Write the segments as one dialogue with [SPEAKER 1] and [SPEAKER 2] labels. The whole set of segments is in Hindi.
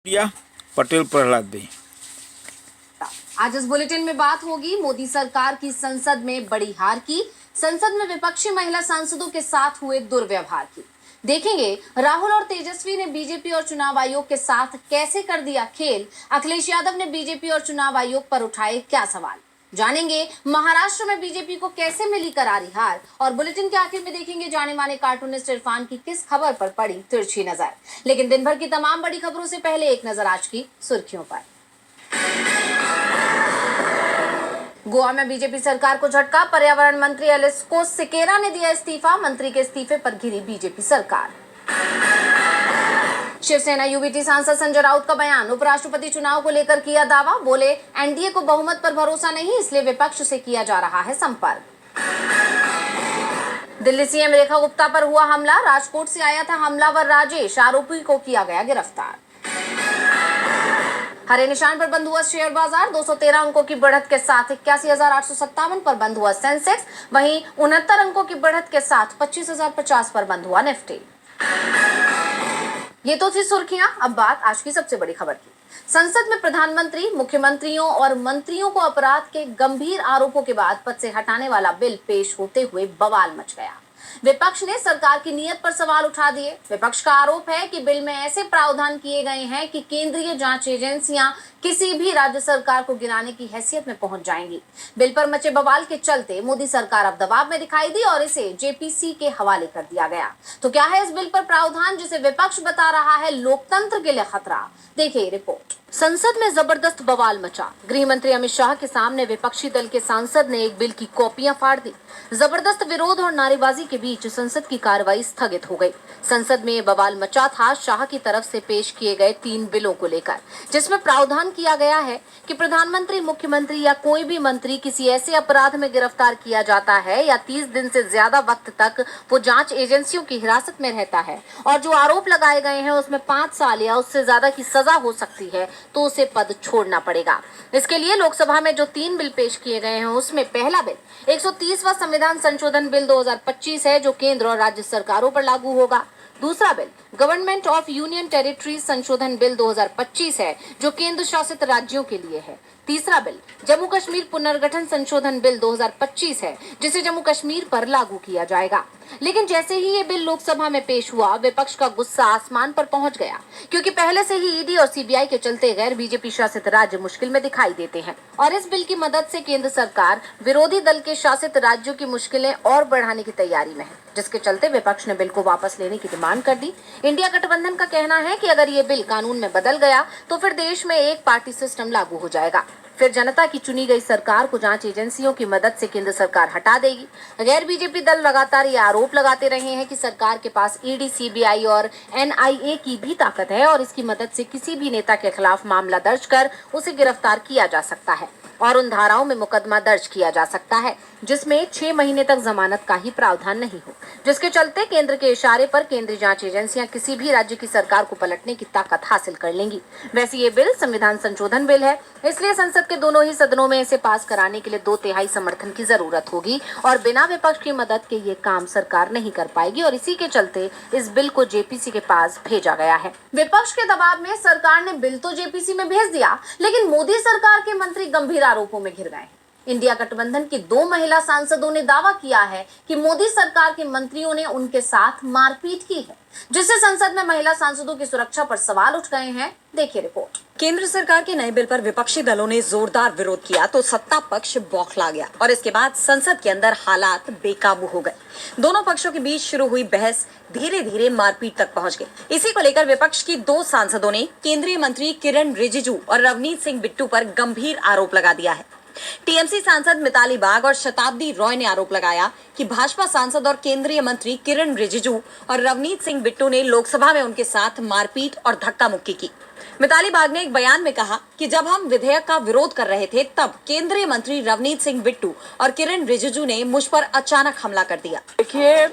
[SPEAKER 1] किया पटेल प्रहलाद भी।
[SPEAKER 2] आज इस बुलेटिन में बात होगी मोदी सरकार की संसद में बड़ी हार की, संसद में विपक्षी महिला सांसदों के साथ हुए दुर्व्यवहार की। देखेंगे राहुल और तेजस्वी ने बीजेपी और चुनाव आयोग के साथ कैसे कर दिया खेल, अखिलेश यादव ने बीजेपी और चुनाव आयोग पर उठाए क्या सवाल। जानेंगे महाराष्ट्र में बीजेपी को कैसे मिली करारी हार, और बुलेटिन के आखिर में देखेंगे जाने माने कार्टूनिस्ट इरफान की किस खबर पर पड़ी तिरछी नजर। लेकिन दिन भर की तमाम बड़ी खबरों से पहले एक नजर आज की सुर्खियों पर। गोवा में बीजेपी सरकार को झटका, पर्यावरण मंत्री एलिस्को सिकेरा ने दिया इस्तीफा, मंत्री के इस्तीफे पर घिरी बीजेपी सरकार। शिवसेना यूबीटी सांसद संजय राउत का बयान, उपराष्ट्रपति चुनाव को लेकर किया दावा, बोले एनडीए को बहुमत पर भरोसा नहीं, इसलिए विपक्ष से किया जा रहा है संपर्क। दिल्ली सीएम रेखा गुप्ता पर हुआ हमला, राजकोट से आया था हमलावर राजेश, आरोपी को किया गया गिरफ्तार। हरे निशान पर बंद हुआ शेयर बाजार, 213 अंकों की बढ़त के साथ 81,857 पर बंद हुआ सेंसेक्स, वहीं 69 अंकों की बढ़त के साथ 25,050 पर बंद हुआ निफ्टी। ये तो थी सुर्खियां, अब बात आज की सबसे बड़ी खबर की। संसद में प्रधानमंत्री, मुख्यमंत्रियों और मंत्रियों को अपराध के गंभीर आरोपों के बाद पद से हटाने वाला बिल पेश होते हुए बवाल मच गया। विपक्ष ने सरकार की नीयत पर सवाल उठा दिए। विपक्ष का आरोप है कि बिल में ऐसे प्रावधान किए गए हैं कि केंद्रीय जांच एजेंसियां किसी भी राज्य सरकार को गिराने की हैसियत में पहुंच जाएंगी। बिल पर मचे बवाल के चलते मोदी सरकार अब दबाव में दिखाई दी और इसे जेपीसी के हवाले कर दिया गया। तो क्या है इस बिल पर प्रावधान जिसे विपक्ष बता रहा है लोकतंत्र के लिए खतरा? देखिए रिपोर्ट। संसद में जबरदस्त बवाल मचा। गृह मंत्री अमित शाह के सामने विपक्षी दल के सांसद ने एक बिल की कॉपियां फाड़ दी। जबरदस्त विरोध और नारेबाजी के बीच संसद की कार्रवाई स्थगित हो गई। संसद में बवाल मचा था शाह की तरफ से पेश किए गए 3 बिलों को लेकर, जिसमें प्रावधान किया गया है कि प्रधानमंत्री, मुख्यमंत्री या कोई भी मंत्री किसी ऐसे अपराध में गिरफ्तार किया जाता है या 30 दिन से ज्यादा वक्त तक वो जांच एजेंसियों की हिरासत में रहता है और जो आरोप लगाए गए हैं उसमें 5 साल या उससे ज्यादा की सजा हो सकती है, तो उसे पद छोड़ना पड़ेगा। इसके लिए लोकसभा में जो 3 बिल पेश किए गए हैं उसमें पहला बिल 130वां संविधान संशोधन बिल 2025 है, जो केंद्र और राज्य सरकारों पर लागू होगा। दूसरा bill government of union territories संशोधन बिल 2025 है, जो केंद्र शासित राज्यों के लिए है। तीसरा बिल जम्मू कश्मीर पुनर्गठन संशोधन बिल 2025 है, जिसे जम्मू कश्मीर पर लागू किया जाएगा। लेकिन जैसे ही ये बिल लोकसभा में पेश हुआ, विपक्ष का गुस्सा आसमान पर पहुंच गया, क्योंकि पहले से ही ईडी और सीबीआई के चलते गैर बीजेपी शासित राज्य मुश्किल में दिखाई देते हैं और इस बिल की मदद से केंद्र सरकार विरोधी दल के शासित राज्यों की मुश्किलें और बढ़ाने की तैयारी में है, जिसके चलते विपक्ष ने बिल को वापस लेने की डिमांड कर दी। इंडिया गठबंधन का कहना है कि अगर ये बिल कानून में बदल गया तो फिर देश में एक पार्टी सिस्टम लागू हो जाएगा, फिर जनता की चुनी गई सरकार को जांच एजेंसियों की मदद से केंद्र सरकार हटा देगी। गैर बीजेपी दल लगातार ये आरोप लगाते रहे हैं कि सरकार के पास ईडी, सीबीआई और एनआईए की भी ताकत है और इसकी मदद से किसी भी नेता के खिलाफ मामला दर्ज कर उसे गिरफ्तार किया जा सकता है और उन धाराओं में मुकदमा दर्ज किया जा सकता है जिसमें 6 महीने तक जमानत का ही प्रावधान नहीं हो, जिसके चलते केंद्र के इशारे पर केंद्रीय जांच एजेंसियां किसी भी राज्य की सरकार को पलटने की ताकत हासिल कर लेंगी। वैसे ये बिल संविधान संशोधन बिल है, इसलिए संसद के दोनों ही सदनों में इसे पास कराने के लिए 2/3 समर्थन की जरूरत होगी और बिना विपक्ष की मदद के ये काम सरकार नहीं कर पाएगी और इसी के चलते इस बिल को जेपीसी के पास भेजा गया है। विपक्ष के दबाव में सरकार ने बिल तो जेपीसी में भेज दिया, लेकिन मोदी सरकार के मंत्री गंभीर आरोपों में घिर गए। इंडिया गठबंधन की 2 महिला सांसदों ने दावा किया है कि मोदी सरकार के मंत्रियों ने उनके साथ मारपीट की है, जिससे संसद में महिला सांसदों की सुरक्षा पर सवाल उठ गए हैं। देखिए रिपोर्ट।
[SPEAKER 3] केंद्र सरकार के नए बिल पर विपक्षी दलों ने जोरदार विरोध किया तो सत्ता पक्ष बौखला गया और इसके बाद संसद के अंदर हालात बेकाबू हो गए। दोनों पक्षों के बीच शुरू हुई बहस धीरे धीरे मारपीट तक पहुंच गई। इसी को लेकर विपक्ष की 2 सांसदों ने केंद्रीय मंत्री किरण रिजिजू और रवनीत सिंह बिट्टू पर गंभीर आरोप लगा दिया है। टीएमसी सांसद मिताली बाग और शताब्दी रॉय ने आरोप लगाया कि भाजपा सांसद और केंद्रीय मंत्री किरण रिजिजू और रवनीत सिंह बिट्टू ने लोकसभा में उनके साथ मारपीट और धक्का मुक्की की। मिताली बाग ने एक बयान में कहा कि जब हम विधेयक का विरोध कर रहे थे तब केंद्रीय मंत्री रवनीत सिंह बिट्टू और किरण रिजिजू ने मुझ पर अचानक हमला कर दिया।
[SPEAKER 4] देखिए,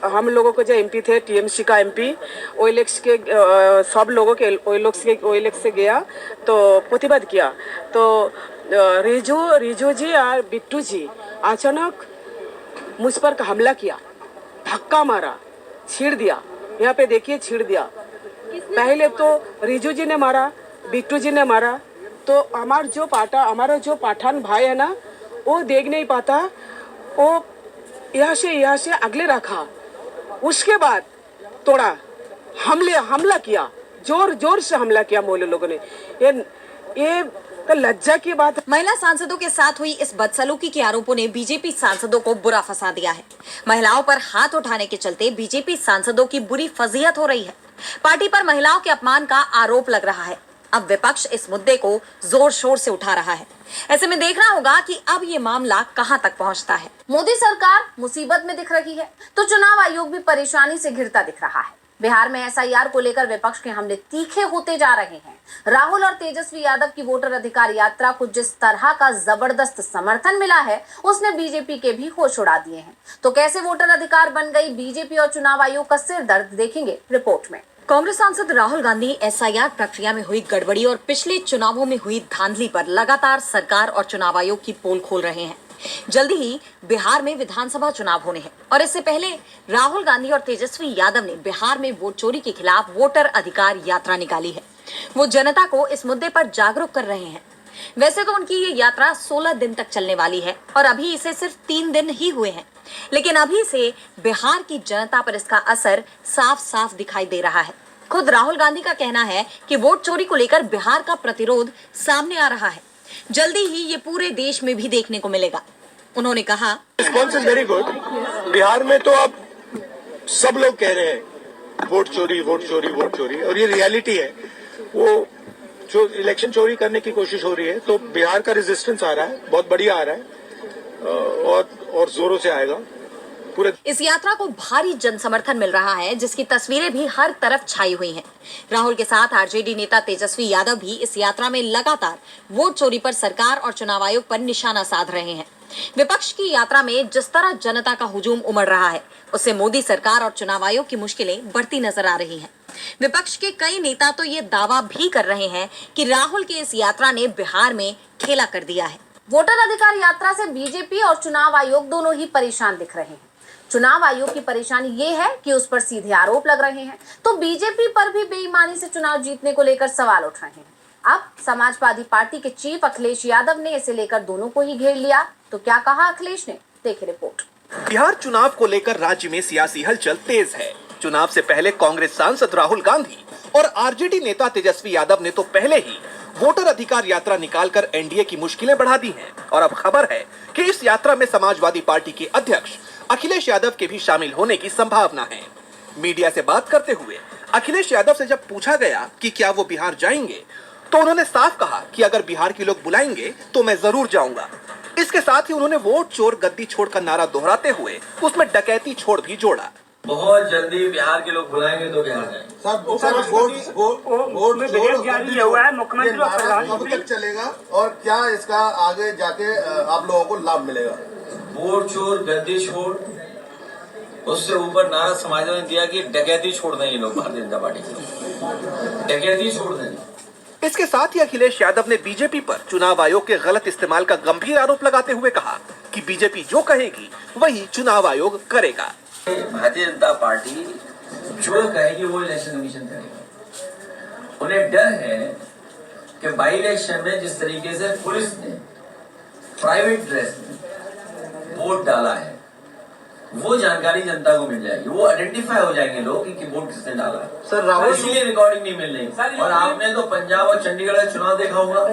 [SPEAKER 4] हम लोगों को जो एमपी थे, टीएमसी का एमपी ओएलएक्स के सब लोगों के ओएलएक्स से गया तो प्रतिवाद किया, तो रिजू जी और बिट्टू जी अचानक मुझ पर हमला किया, धक्का मारा, छीड़ दिया यहाँ पे देखिए छीड़ दिया। पहले तो रिजू जी ने मारा, बिट्टू जी ने मारा, तो हमारा जो पठान भाई है ना, वो देख नहीं पाता, वो यहाँ से अगले रखा, उसके बाद तोड़ा, हमला किया, जोर से हमला किया मोले लोगों ने। ये तो लज्जा की बात है।
[SPEAKER 3] महिला सांसदों के साथ हुई इस बदसलूकी के आरोपों ने बीजेपी सांसदों को बुरा फंसा दिया है। महिलाओं पर हाथ उठाने के चलते बीजेपी सांसदों की बुरी फजीहत हो रही है। पार्टी पर महिलाओं के अपमान का आरोप लग रहा है। अब विपक्ष इस मुद्दे को जोर शोर से उठा रहा है। ऐसे में देखना होगा कि अब ये मामला कहां तक पहुंचता है।
[SPEAKER 2] मोदी सरकार मुसीबत में दिख रही है तो चुनाव आयोग भी परेशानी से घिरता दिख रहा है। बिहार में एसआईआर को लेकर विपक्ष के हमले तीखे होते जा रहे हैं। राहुल और तेजस्वी यादव की वोटर अधिकार यात्रा को जिस तरह का जबरदस्त समर्थन मिला है, उसने बीजेपी के भी होश उड़ा दिए हैं। तो कैसे वोटर अधिकार बन गई बीजेपी और चुनाव आयोग का सिर दर्द, देखेंगे रिपोर्ट में।
[SPEAKER 3] कांग्रेस सांसद राहुल गांधी एसआईआर प्रक्रिया में हुई गड़बड़ी और पिछले चुनावों में हुई धांधली पर लगातार सरकार और चुनाव आयोग की पोल खोल रहे हैं। जल्दी ही बिहार में विधानसभा चुनाव होने हैं और इससे पहले राहुल गांधी और तेजस्वी यादव ने बिहार में वोट चोरी के खिलाफ वोटर अधिकार यात्रा निकाली है। वो जनता को इस मुद्दे पर जागरूक कर रहे हैं। वैसे तो उनकी ये यात्रा 16 दिन तक चलने वाली है और अभी इसे सिर्फ 3 दिन ही हुए हैं, लेकिन अभी से बिहार की जनता पर इसका असर साफ साफ दिखाई दे रहा है। खुद राहुल गांधी का कहना है कि वोट चोरी को लेकर बिहार का प्रतिरोध सामने आ रहा है। जल्दी ही ये पूरे देश में भी देखने को मिलेगा। उन्होंने कहा,
[SPEAKER 5] response is very good. Bihar में तो अब सब लोग कह रहे हैं वोट चोरी, वोट चोरी, वोट चोरी, और ये रियलिटी है। वो जो इलेक्शन चोरी करने की कोशिश हो रही है, तो बिहार का रेजिस्टेंस आ रहा है, बहुत बढ़िया आ रहा है और जोरों से आएगा। पूरे
[SPEAKER 3] इस यात्रा को भारी जन समर्थन मिल रहा है, जिसकी तस्वीरें भी हर तरफ छाई हुई हैं। राहुल के साथ आरजेडी नेता तेजस्वी यादव भी इस यात्रा में लगातार वोट चोरी पर सरकार और चुनाव आयोग पर निशाना साध रहे हैं। विपक्ष की यात्रा में जिस तरह जनता का हुजूम उमड़ रहा है, उससे मोदी सरकार और चुनाव आयोग की मुश्किलें बढ़ती नजर आ रही हैं। विपक्ष के कई नेता तो ये दावा भी कर रहे हैं कि राहुल की इस यात्रा ने बिहार में खेला कर दिया है।
[SPEAKER 2] वोटर अधिकार यात्रा से बीजेपी और चुनाव आयोग दोनों ही परेशान दिख रहे हैं। चुनाव आयोग की परेशानी ये है कि उस पर सीधे आरोप लग रहे हैं, तो बीजेपी पर भी बेईमानी से चुनाव जीतने को लेकर सवाल उठ रहे हैं। अब समाजवादी पार्टी के चीफ अखिलेश यादव ने इसे लेकर दोनों को ही घेर लिया। तो क्या कहा अखिलेश ने, देखिए रिपोर्ट।
[SPEAKER 6] बिहार चुनाव को लेकर राज्य में सियासी हलचल तेज है। चुनाव से पहले कांग्रेस सांसद राहुल गांधी और आरजेडी नेता तेजस्वी यादव ने तो पहले ही वोटर अधिकार यात्रा निकालकर एनडीए की मुश्किलें बढ़ा दी हैं। और अब खबर है कि इस यात्रा में समाजवादी पार्टी के अध्यक्ष अखिलेश यादव के भी शामिल होने की संभावना है। मीडिया से बात करते हुए अखिलेश यादव से जब पूछा गया कि क्या वो बिहार जाएंगे, तो उन्होंने साफ कहा कि अगर बिहार के लोग बुलाएंगे तो मैं जरूर जाऊंगा। इसके साथ ही उन्होंने वोट चोर गद्दी छोड़ का नारा दोहराते हुए उसमें डकैती छोड़ भी जोड़ा।
[SPEAKER 7] बहुत जल्दी बिहार के लोग बुलाएंगे तो बिहार जाएंगे।
[SPEAKER 5] सर वोट जारी हुआ है, मुख्यमंत्री कब तक चलेगा और क्या इसका आगे जाके आप लोगों को लाभ मिलेगा?
[SPEAKER 7] वोट चोर गद्दी छोड़, उससे ऊपर नारा समाजवादी ने दिया कि डकैती छोड़ दें ये लोग, भारतीय जनता पार्टी की डकैती छोड़ दें।
[SPEAKER 6] इसके साथ ही अखिलेश यादव ने बीजेपी पर चुनाव आयोग के गलत इस्तेमाल का गंभीर आरोप लगाते हुए कहा कि बीजेपी जो कहेगी वही चुनाव आयोग करेगा।
[SPEAKER 7] भारतीय जनता पार्टी जो कहेगी वो इलेक्शन कमीशन करेगा। उन्हें डर है कि बाई इलेक्शन में जिस तरीके से पुलिस ने प्राइवेट ड्रेस में वोट डाला है, वो जानकारी जनता को मिल जाएगी, वो आइडेंटिफाई हो जाएंगे लोग कि वोट किसने डाला है।
[SPEAKER 5] सर राहुल,
[SPEAKER 7] इसलिए रिकॉर्डिंग नहीं मिल रही। और आपने तो पंजाब और चंडीगढ़ का चुनाव देखा होगा,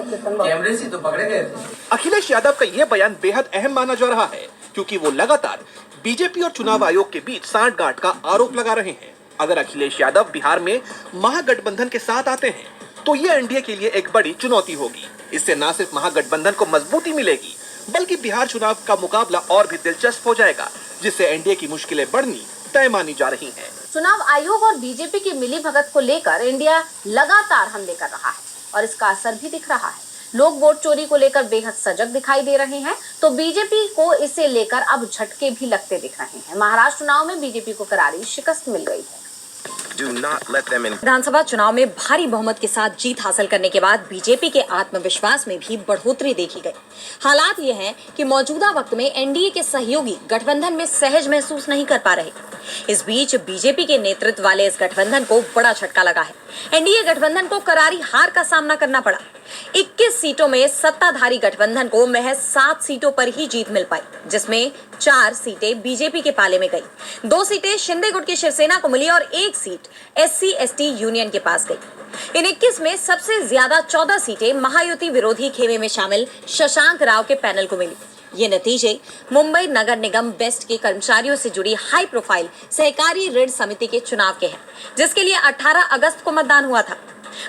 [SPEAKER 7] कैमरे से तो पकड़े गए थे।
[SPEAKER 6] अखिलेश यादव का यह बयान बेहद अहम माना जा रहा है, क्योंकि वो लगातार बीजेपी और चुनाव आयोग के बीच सांठगांठ का आरोप लगा रहे हैं। अगर अखिलेश यादव बिहार में महागठबंधन के साथ आते हैं तो ये एनडीए के लिए एक बड़ी चुनौती होगी। इससे न सिर्फ महागठबंधन को मजबूती मिलेगी, बल्कि बिहार चुनाव का मुकाबला और भी दिलचस्प हो जाएगा, जिससे एनडीए की मुश्किलें बढ़नी तय मानी जा रही हैं।
[SPEAKER 2] चुनाव आयोग और बीजेपी की मिलीभगत को लेकर इंडिया लगातार हमले कर रहा है और इसका असर भी दिख रहा है। लोग वोट चोरी को लेकर बेहद सजग दिखाई दे रहे हैं, तो बीजेपी को इसे लेकर अब झटके भी लगते दिख रहे हैं। महाराष्ट्र चुनाव में बीजेपी को करारी शिकस्त मिल गई है।
[SPEAKER 8] Do not let them in.
[SPEAKER 3] विधानसभा चुनाव में भारी बहुमत के साथ जीत हासिल करने के बाद बीजेपी के आत्मविश्वास में भी बढ़ोतरी देखी गई। हालात ये हैं कि मौजूदा वक्त में एनडीए के सहयोगी गठबंधन में सहज महसूस नहीं कर पा रहे। इस बीच बीजेपी के नेतृत्व वाले इस गठबंधन को बड़ा झटका लगा है। एनडीए गठबंधन को करारी हार का सामना करना पड़ा। 21 सीटों में सत्ताधारी गठबंधन को महज 7 सीटों पर ही जीत मिल पाई, जिसमें 4 सीटें बीजेपी के पाले में गई, 2 सीटें शिंदे गुट की शिवसेना को मिली और 1 सीट SC/ST यूनियन के पास गई। इन 21 में सबसे ज्यादा 14 सीटें महायुति विरोधी खेमे में शामिल शशांक राव के पैनल को मिली। ये नतीजे मुंबई नगर निगम वेस्ट के कर्मचारियों से जुड़ी हाई प्रोफाइल सहकारी ऋण समिति के चुनाव के हैं, जिसके लिए 18 अगस्त को मतदान हुआ था।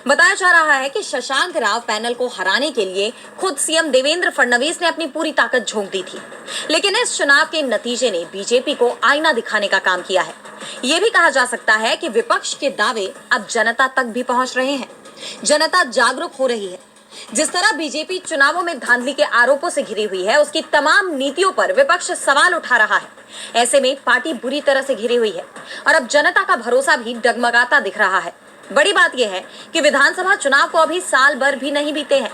[SPEAKER 3] बताया जा रहा है कि शशांक राव पैनल को हराने के लिए खुद सीएम देवेंद्र फडणवीस ने अपनी पूरी ताकत झोंक दी थी, लेकिन इस चुनाव के नतीजे ने बीजेपी को आईना दिखाने का काम किया है। ये भी कहा जा सकता है कि विपक्ष के दावे अब जनता तक भी पहुंच रहे हैं। जनता जागरूक हो रही है। जिस तरह बीजेपी चुनावों में धांधली के आरोपों से घिरी हुई है, उसकी तमाम नीतियों पर विपक्ष सवाल उठा रहा है। ऐसे में पार्टी बुरी तरह से घिरी हुई है और अब जनता का भरोसा भी डगमगाता दिख रहा है। बड़ी बात यह है कि विधानसभा चुनाव को अभी साल भर भी नहीं बीते हैं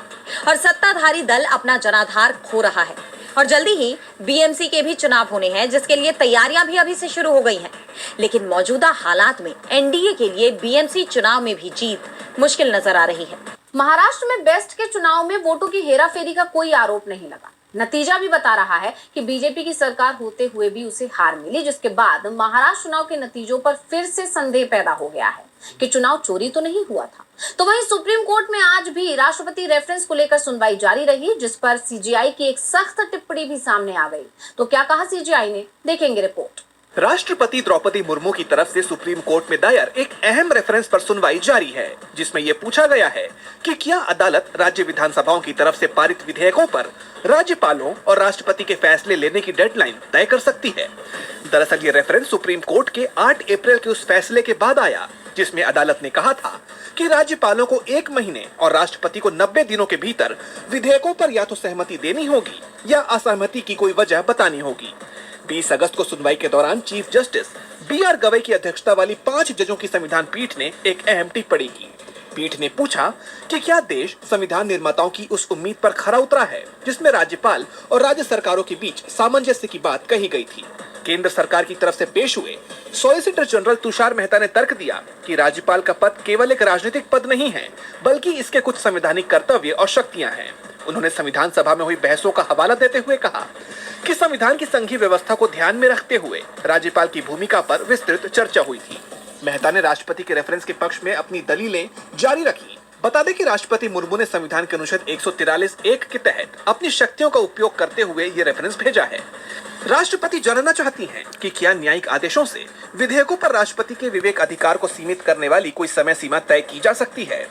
[SPEAKER 3] और सत्ताधारी दल अपना जनाधार खो रहा है और जल्दी ही बीएमसी के भी चुनाव होने हैं, जिसके लिए तैयारियां भी अभी से शुरू हो गई हैं। लेकिन मौजूदा हालात में एनडीए के लिए बीएमसी चुनाव में भी जीत मुश्किल नजर आ रही है।
[SPEAKER 2] महाराष्ट्र में बेस्ट के चुनाव में वोटों की हेराफेरी का कोई आरोप नहीं लगा। नतीजा भी बता रहा है कि बीजेपी की सरकार होते हुए भी उसे हार मिली, जिसके बाद महाराष्ट्र चुनाव के नतीजों पर फिर से संदेह पैदा हो गया है कि चुनाव चोरी तो नहीं हुआ था। तो वहीं सुप्रीम कोर्ट में आज भी राष्ट्रपति रेफरेंस को लेकर सुनवाई जारी रही, जिस पर सीजीआई की एक सख्त टिप्पणी भी सामने आ गई। तो क्या कहा सीजीआई ने, देखेंगे रिपोर्ट।
[SPEAKER 6] राष्ट्रपति द्रौपदी मुर्मू की तरफ से सुप्रीम कोर्ट में दायर एक अहम रेफरेंस पर सुनवाई जारी है, जिसमें यह पूछा गया है कि क्या अदालत राज्य विधानसभाओं की तरफ से पारित विधेयकों पर राज्यपालों और राष्ट्रपति के फैसले लेने की डेडलाइन तय कर सकती है। दरअसल ये रेफरेंस सुप्रीम कोर्ट के 8 अप्रैल के उस फैसले के बाद आया, जिसमें अदालत ने कहा था कि राज्यपालों को 1 महीने और राष्ट्रपति को 90 दिनों के भीतर विधेयकों पर या तो सहमति देनी होगी या असहमति की कोई वजह बतानी होगी। 20 अगस्त को सुनवाई के दौरान चीफ जस्टिस BR गवई की अध्यक्षता वाली 5 जजों की संविधान पीठ ने एक अहम टिप्पणी की। पीठ ने पूछा कि क्या देश संविधान निर्माताओं की उस उम्मीद पर खरा उतरा है जिसमें राज्यपाल और राज्य सरकारों के बीच सामंजस्य की बात कही गई थी। केंद्र सरकार की तरफ से पेश हुए सॉलिसिटर जनरल तुषार मेहता ने तर्क दिया कि राज्यपाल का पद केवल एक राजनीतिक पद नहीं है, बल्कि इसके कुछ संवैधानिक कर्तव्य और शक्तियां हैं। उन्होंने संविधान सभा में हुई बहसों का हवाला देते हुए कहा कि संविधान की संघीय व्यवस्था को ध्यान में रखते हुए राज्यपाल की भूमिका पर विस्तृत चर्चा हुई थी। मेहता ने राष्ट्रपति के रेफरेंस के पक्ष में अपनी दलीलें जारी रखी। बता दें कि राष्ट्रपति मुर्मू ने संविधान के अनुच्छेद 143(1) के तहत अपनी शक्तियों का उपयोग करते हुए ये रेफरेंस भेजा है। राष्ट्रपति जानना चाहती हैं कि क्या न्यायिक आदेशों से विधेयकों पर राष्ट्रपति के विवेक अधिकार को सीमित करने वाली कोई समय सीमा तय की जा सकती है।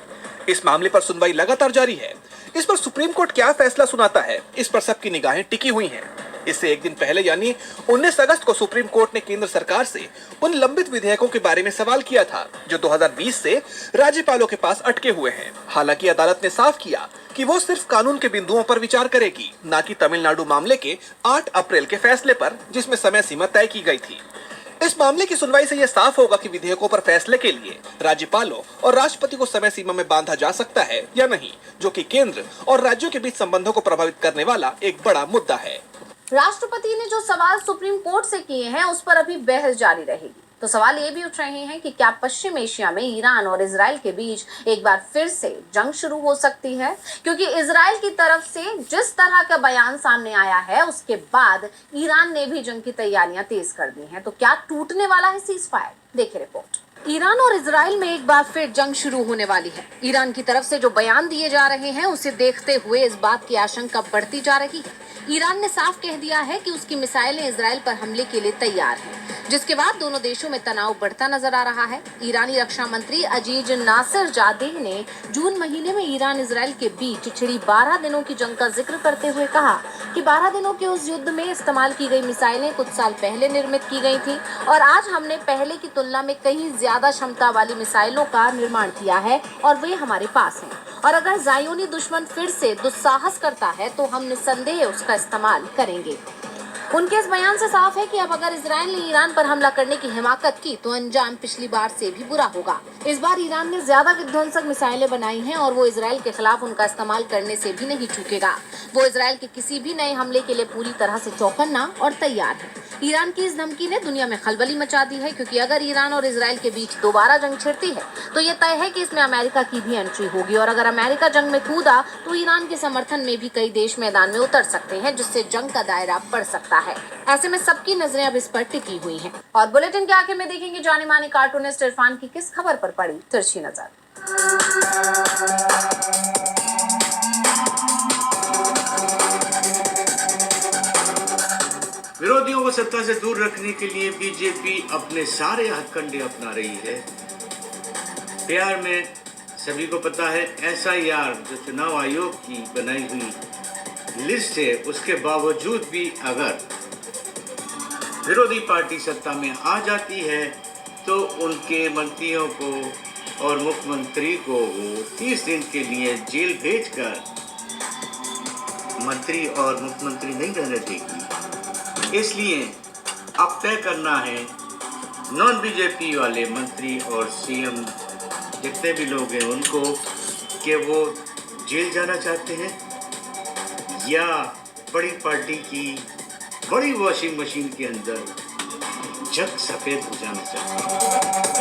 [SPEAKER 6] इस मामले पर सुनवाई लगातार जारी है। इस पर सुप्रीम कोर्ट क्या फैसला सुनाता है, इस पर सबकी निगाहें टिकी हुई हैं। इससे एक दिन पहले यानी 19 अगस्त को सुप्रीम कोर्ट ने केंद्र सरकार से उन लंबित विधेयकों के बारे में सवाल किया था जो 2020 से राज्यपालों के पास अटके हुए हैं। हालांकि अदालत ने साफ किया कि वो सिर्फ कानून के बिंदुओं पर विचार करेगी, न कि तमिलनाडु मामले के 8 अप्रैल के फैसले पर, जिसमें समय सीमा तय की गई थी। इस मामले की सुनवाई से यह साफ होगा कि विधेयकों पर फैसले के लिए राज्यपालों और राष्ट्रपति को समय सीमा में बांधा जा सकता है या नहीं, जो कि केंद्र और राज्यों के बीच संबंधों को प्रभावित करने वाला एक बड़ा मुद्दा है।
[SPEAKER 2] राष्ट्रपति ने जो सवाल सुप्रीम कोर्ट से किए हैं, उस पर अभी बहस जारी रहेगी। तो सवाल ये भी उठ रहे हैं कि क्या पश्चिम एशिया में ईरान और इजराइल के बीच एक बार फिर से जंग शुरू हो सकती है, क्योंकि इजराइल की तरफ से जिस तरह का बयान सामने आया है, उसके बाद ईरान ने भी जंग की तैयारियां तेज कर दी हैं। तो क्या टूटने वाला है सीज फायर, देखिए रिपोर्ट। ईरान और इजराइल में एक बार फिर जंग शुरू होने वाली है। ईरान की तरफ से जो बयान दिए जा रहे हैं, उसे देखते हुए इस बात की आशंका बढ़ती जा रही है। ईरान ने साफ कह दिया है कि उसकी मिसाइलें इजराइल पर हमले के लिए तैयार हैं, जिसके बाद दोनों देशों में तनाव बढ़ता नजर आ रहा है। ईरानी रक्षा मंत्री अजीज नासिर जादेह ने जून महीने में ईरान इजराइल के बीच छिड़ी 12 दिनों की जंग का जिक्र करते हुए कहा कि 12 दिनों के उस युद्ध में इस्तेमाल की गई मिसाइलें कुछ साल पहले निर्मित की गई थी और आज हमने पहले की तुलना में कहीं ज्यादा क्षमता वाली मिसाइलों का निर्माण किया है और वे हमारे पास हैं। और अगर ज़ायोनी दुश्मन फिर से दुस्साहस करता है तो हम निस्संदेह उसका इस्तेमाल करेंगे। उनके इस बयान से साफ है कि अब अगर इजराइल ने ईरान पर हमला करने की हिमाकत की तो अंजाम पिछली बार से भी बुरा होगा। इस बार ईरान ने ज्यादा विध्वंसक मिसाइलें बनाई हैं और वो इजराइल के खिलाफ उनका इस्तेमाल करने से भी नहीं चूकेगा। वो इजराइल के किसी भी नए हमले के लिए पूरी तरह से चौकन्ना और तैयार है। ईरान की इस धमकी ने दुनिया में खलबली मचा दी है, क्योंकि अगर ईरान और इजराइल के बीच दोबारा जंग छिड़ती है तो ये तय है कि इसमें अमेरिका की भी एंट्री होगी, और अगर अमेरिका जंग में कूदा तो ईरान के समर्थन में भी कई देश मैदान में उतर सकते हैं, जिससे जंग का दायरा बढ़ सकता है। ऐसे में सबकी नजरें अब इस पर टिकी हुई हैं। और बुलेटिन के आखिर में देखेंगे जाने माने कार्टूनिस्ट इरफान की किस खबर पर पड़ी तिरछी नजर।
[SPEAKER 8] विरोधियों को सत्ता से दूर रखने के लिए बीजेपी अपने सारे हथकंडे अपना रही है। बिहार में सभी को पता है SIR जो चुनाव आयोग की बनाई हुई लिस्ट है, उसके बावजूद भी अगर विरोधी पार्टी सत्ता में आ जाती है तो उनके मंत्रियों को और मुख्यमंत्री को वो 30 दिन के लिए जेल भेजकर मंत्री और मुख्यमंत्री नहीं रहने देगी। इसलिए अब तय करना है नॉन बीजेपी वाले मंत्री और CM जितने भी लोग हैं उनको कि वो जेल जाना चाहते हैं या बड़ी पार्टी की बड़ी वॉशिंग मशीन के अंदर जग सफेद हो जाना चाहते हैं।